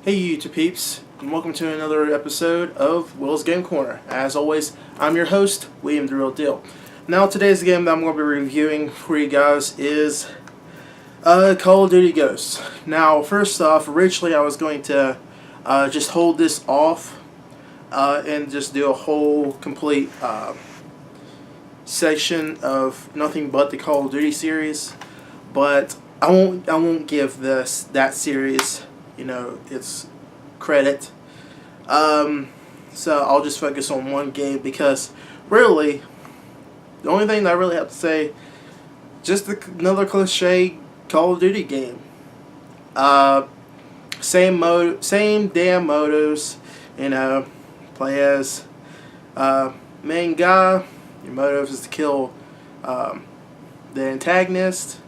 Hey YouTube peeps, and welcome to another episode of Will's Game Corner. As always, I'm your host, William the Real Deal. Now today's game that I'm going to be reviewing for you guys is Call of Duty Ghosts. Now first off, originally I was going to just hold this off and just do a whole complete section of nothing but the Call of Duty series, but I won't give that series its credit. So I'll just focus on one game because really, the only thing that I really have to say, just another cliche Call of Duty game. Same damn motives. Play as main guy. Your motive is to kill the antagonist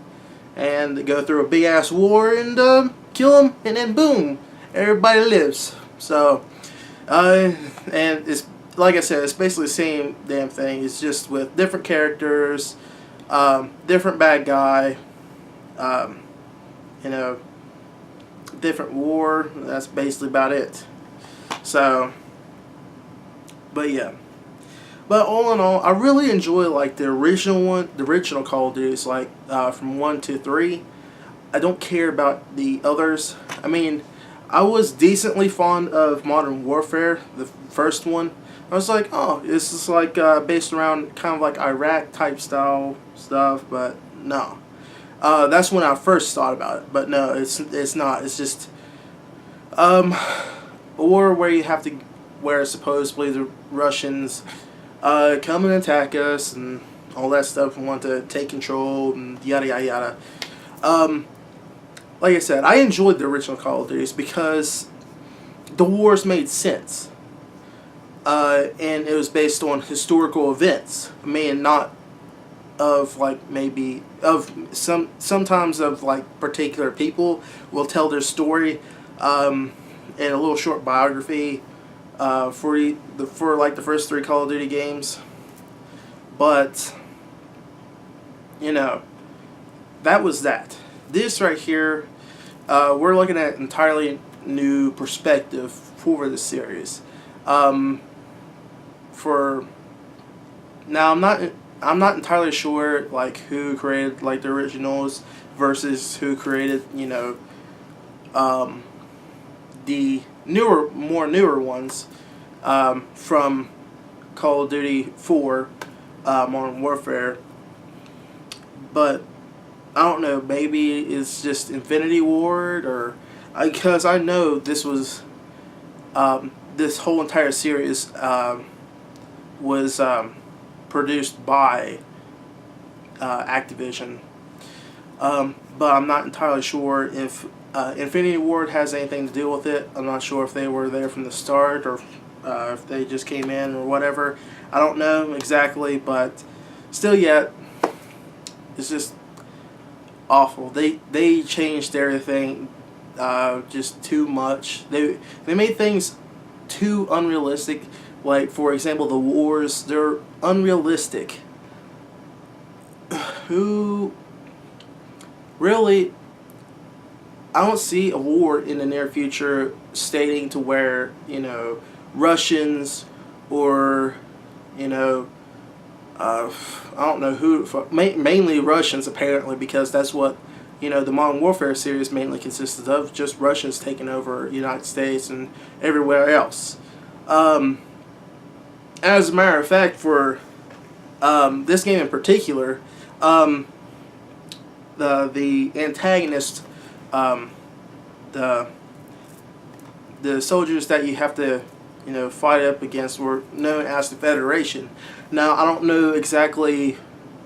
and go through a big ass war and kill him, and then boom, everybody lives. So, and it's like I said, it's basically the same damn thing. It's just with different characters, different bad guy, different war. That's basically about it. So, but yeah. But all in all, I really enjoy like the original Call of Duty, like from 1 to 3. I don't care about the others. I mean, I was decently fond of Modern Warfare, the first one. I was like, oh, this is like based around kind of like Iraq type style stuff, but no. That's when I first thought about it, but no, it's not. It's just or where supposedly the Russians come and attack us and all that stuff and want to take control and yada yada yada. Like I said, I enjoyed the original Call of Duty because the wars made sense. And it was based on historical events. I mean, not of like maybe of sometimes of like particular people will tell their story in a little short biography for like the first 3 Call of Duty games. But that was that. This right here, we're looking at an entirely new perspective for the series. For now, I'm not entirely sure like who created like the originals versus who created the more newer ones from Call of Duty 4, Modern Warfare. But I don't know, maybe it's just Infinity Ward, or because I know this was this whole entire series was produced by Activision, but I'm not entirely sure if Infinity Ward has anything to do with it. I'm not sure if they were there from the start or if they just came in or whatever. I don't know exactly, but still yet, it's just awful. They changed everything just too much. They made things too unrealistic. Like, for example, the wars, they're unrealistic. Who really, I don't see a war in the near future stating to where, Russians or, I don't know who, mainly Russians apparently, because that's what, the Modern Warfare series mainly consisted of, just Russians taking over the United States and everywhere else. As a matter of fact, for this game in particular, the antagonist, the soldiers that you have to fight up against were known as the Federation. Now I don't know exactly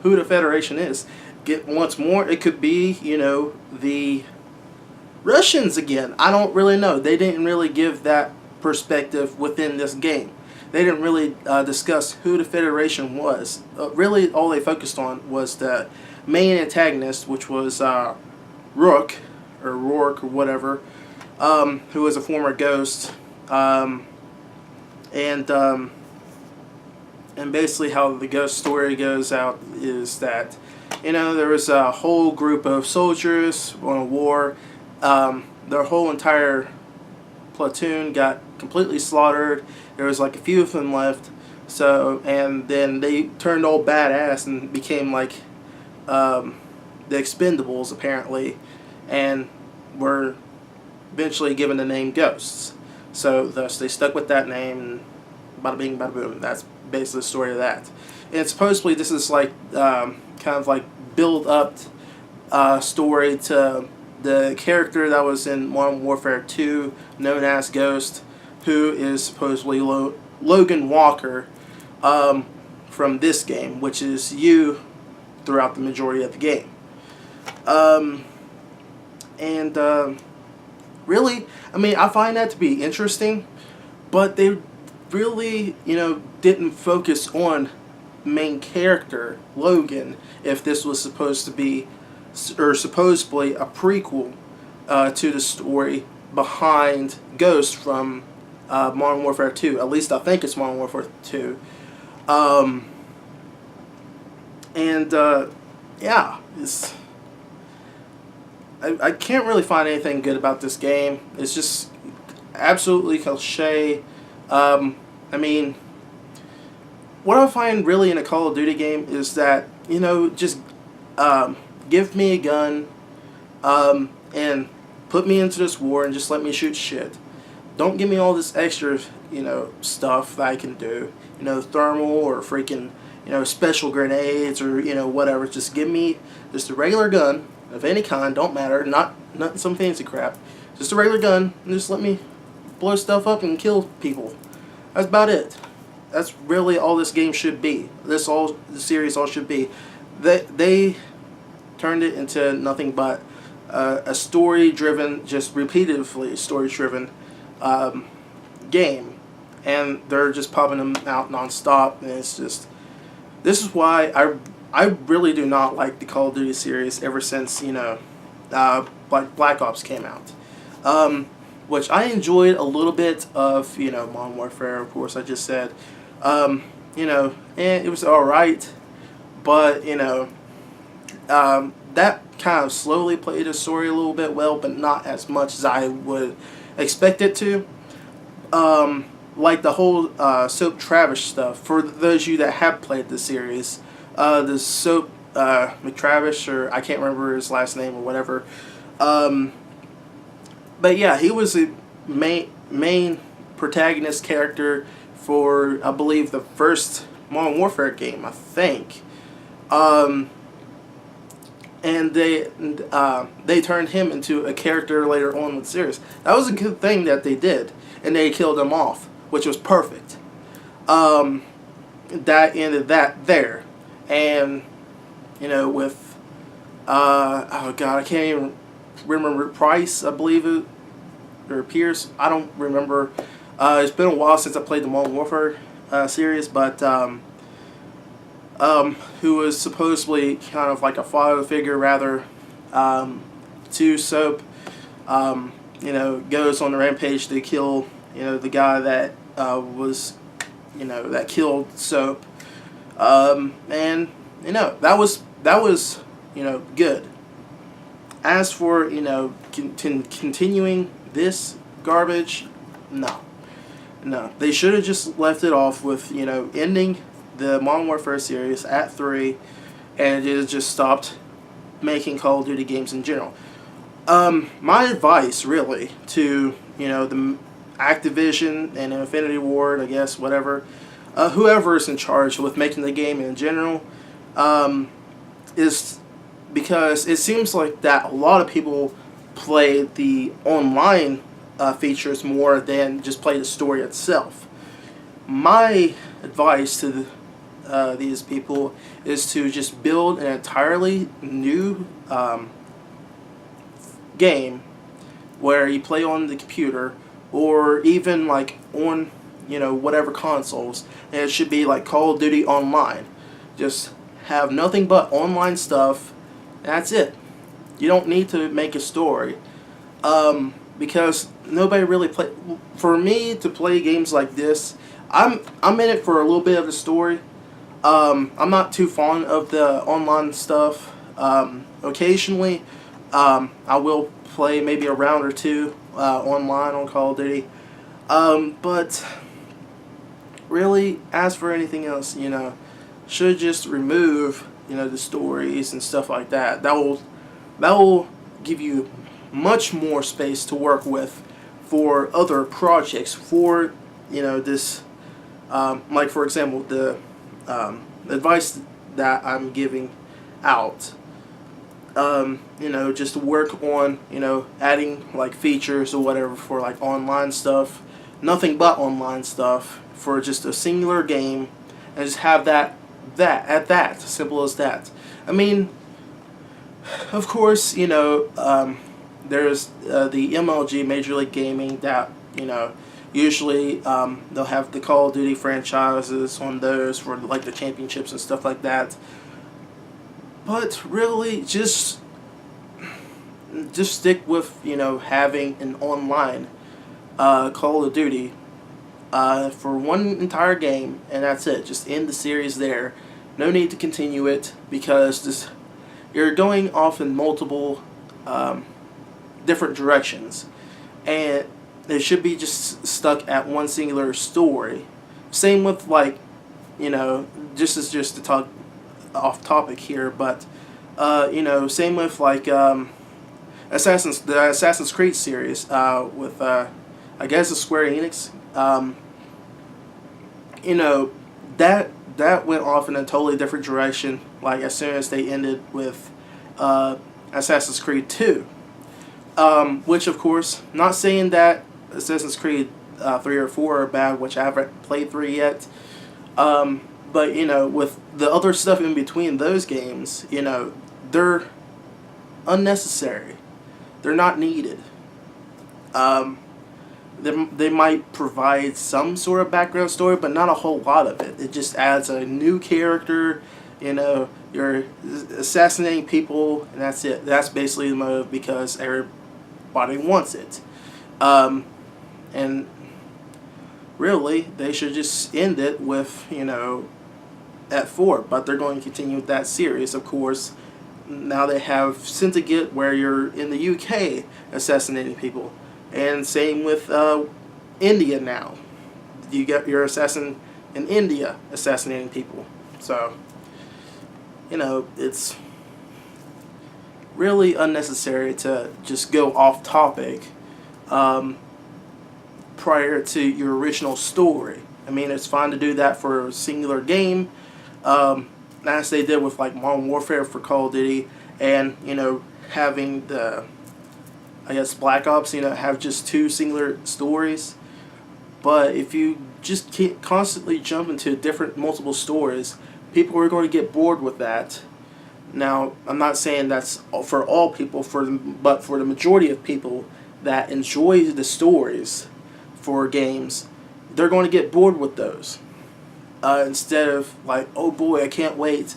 who the Federation is. Once more, it could be the Russians again. I don't really know. They didn't really give that perspective within this game. They didn't really discuss who the Federation was. Really, all they focused on was the main antagonist, which was Rourke or whatever, who was a former ghost, and basically how the ghost story goes out is that there was a whole group of soldiers on a war. Their whole entire platoon got completely slaughtered. There was like a few of them left. So, and then they turned all badass and became like the Expendables apparently, and were eventually given the name Ghosts. So thus they stuck with that name, and bada bing, bada boom. That's basically the story of that. And supposedly this is like kind of like build up story to the character that was in Modern Warfare 2, known as Ghost, who is supposedly Logan Walker from this game, which is you throughout the majority of the game. Really, I mean, I find that to be interesting, but they really, didn't focus on main character Logan if this was supposed to be, or supposedly a prequel to the story behind Ghost from Modern Warfare 2. At least I think it's Modern Warfare 2. Yeah, it's... I can't really find anything good about this game. It's just absolutely cliche. I mean, what I find really in a Call of Duty game is that, just give me a gun and put me into this war and just let me shoot shit. Don't give me all this extra, stuff that I can do. Thermal or freaking, special grenades or, whatever. Just give me just a regular gun of any kind, don't matter, not some fancy crap. Just a regular gun, and just let me blow stuff up and kill people. That's about it. That's really all this game should be. The series all should be. They turned it into nothing but a story-driven, just repeatedly story-driven game, and they're just popping them out non-stop, and it's just... This is why I really do not like the Call of Duty series ever since, like Black Ops came out. Which I enjoyed a little bit of, Modern Warfare, of course, I just said. And it was alright, but, that kind of slowly played the story a little bit well, but not as much as I would expect it to. Like the whole Soap Travis stuff, for those of you that have played the series, the Soap McTravis, or I can't remember his last name or whatever. But yeah, he was the main protagonist character for, I believe, the first Modern Warfare game, I think. And they turned him into a character later on in the series. That was a good thing that they did, and they killed him off, which was perfect. That ended that there. And, with, oh god, I can't even remember Price, I believe it, or Pierce, I don't remember. It's been a while since I played the Modern Warfare series, but, who was supposedly kind of like a father figure, rather, to Soap, goes on the rampage to kill, the guy that was, that killed Soap. And that was good. As for continuing this garbage, no, they should have just left it off with ending the Modern Warfare series at 3, and it just stopped making Call of Duty games in general. My advice really to the Activision and Infinity Ward, I guess, whatever, whoever is in charge with making the game in general, is because it seems like that a lot of people play the online features more than just play the story itself. My advice to these people is to just build an entirely new game where you play on the computer, or even like on whatever consoles, and it should be like Call of Duty Online. Just have nothing but online stuff, and that's it. You don't need to make a story, because nobody really play. For me to play games like this, I'm in it for a little bit of the story. I'm not too fond of the online stuff. Occasionally, I will play maybe a round or two online on Call of Duty. But really, as for anything else, should just remove the stories and stuff like that. That will give you much more space to work with for other projects. For this, like for example, the advice that I'm giving out. Just to work on adding like features or whatever for like online stuff, nothing but online stuff for just a singular game, and just have that simple as that. I mean, of course, there's the MLG, Major League Gaming, that usually they'll have the Call of Duty franchises on those for like the championships and stuff like that. But really, just stick with having an online Call of Duty for one entire game, and that's it. Just end the series there. No need to continue it, because you're going off in multiple different directions, and they should be just stuck at one singular story. Same with like just to talk off topic here, but same with like the Assassin's Creed series with I guess the Square Enix. That went off in a totally different direction. Like as soon as they ended with Assassin's Creed 2, which of course, not saying that Assassin's Creed 3 or 4 are bad, which I haven't played 3 yet. But with the other stuff in between those games, they're unnecessary. They're not needed. They might provide some sort of background story, but not a whole lot of it. It just adds a new character. You're assassinating people, and that's it. That's basically the motive, because everybody wants it. And really, they should just end it with, at 4. But they're going to continue with that series, of course. Now they have Syndicate, where you're in the UK assassinating people. And same with India now. You get your assassin in India assassinating people. So, it's really unnecessary to just go off topic prior to your original story. I mean, it's fine to do that for a singular game, as they did with like Modern Warfare for Call of Duty, and having the, I guess, Black Ops, have just 2 singular stories. But if you just keep constantly jump into multiple stories, people are going to get bored with that. Now, I'm not saying that's for all people, but for the majority of people that enjoy the stories for games, they're going to get bored with those. Instead of like, oh boy, I can't wait,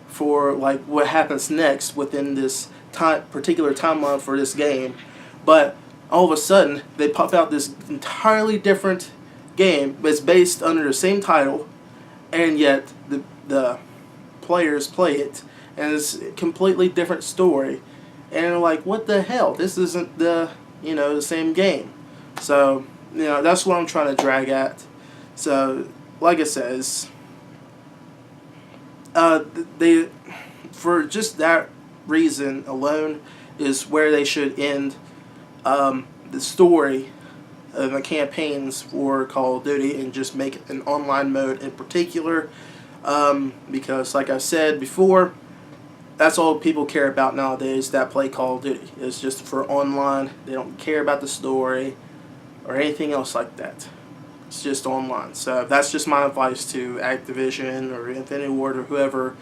for like what happens next within this particular timeline for this game. But all of a sudden, they pop out this entirely different game, but it's based under the same title, and yet the players play it, and it's a completely different story. And they're like, what the hell? This isn't the same game. So, that's what I'm trying to drag at. So, like I says, they, for just that reason alone, is where they should end the story of the campaigns for Call of Duty, and just make an online mode in particular, because like I said before, that's all people care about nowadays that play Call of Duty. It's just for online. They don't care about the story or anything else like that. It's just online. So that's just my advice to Activision or Infinity Ward or whoever,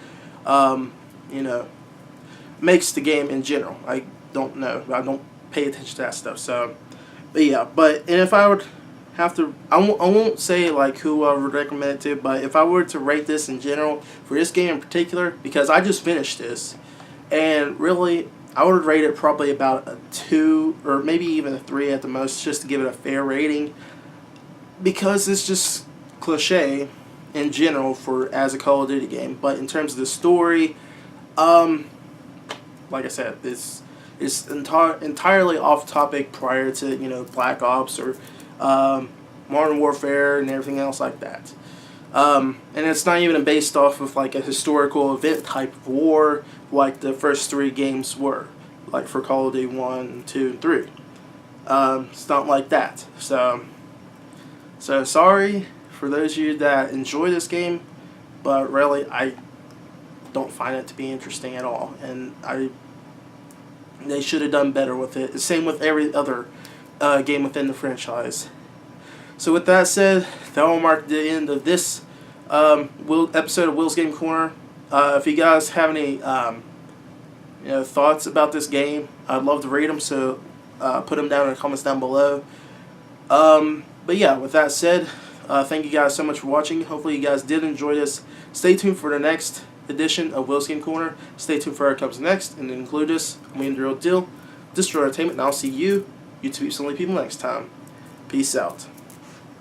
makes the game in general. I don't know. I don't pay attention to that stuff. So, but yeah. And if I would have to, I won't say like who I would recommend it to, but if I were to rate this in general for this game in particular, because I just finished this, and really I would rate it probably about a 2 or maybe even a 3 at the most, just to give it a fair rating, because it's just cliche in general as a Call of Duty game. But in terms of the story, like I said, It's entirely off topic prior to Black Ops or Modern Warfare and everything else like that. And it's not even based off of like a historical event type of war like the first 3 games were, like for Call of Duty 1, 2, and 3. It's not like that. So sorry for those of you that enjoy this game, but really I don't find it to be interesting at all, and they should have done better with it. The same with every other game within the franchise. So with that said, that will mark the end of this episode of Will's Game Corner. If you guys have any thoughts about this game, I'd love to read them, so put them down in the comments down below. But yeah, with that said, thank you guys so much for watching. Hopefully you guys did enjoy this. Stay tuned for the next edition of Will's Game Corner. Stay tuned for what comes next, and include us. I'm TrueWRealDeal. This is Entertainment, and I'll see you, YouTube Silly People, next time. Peace out.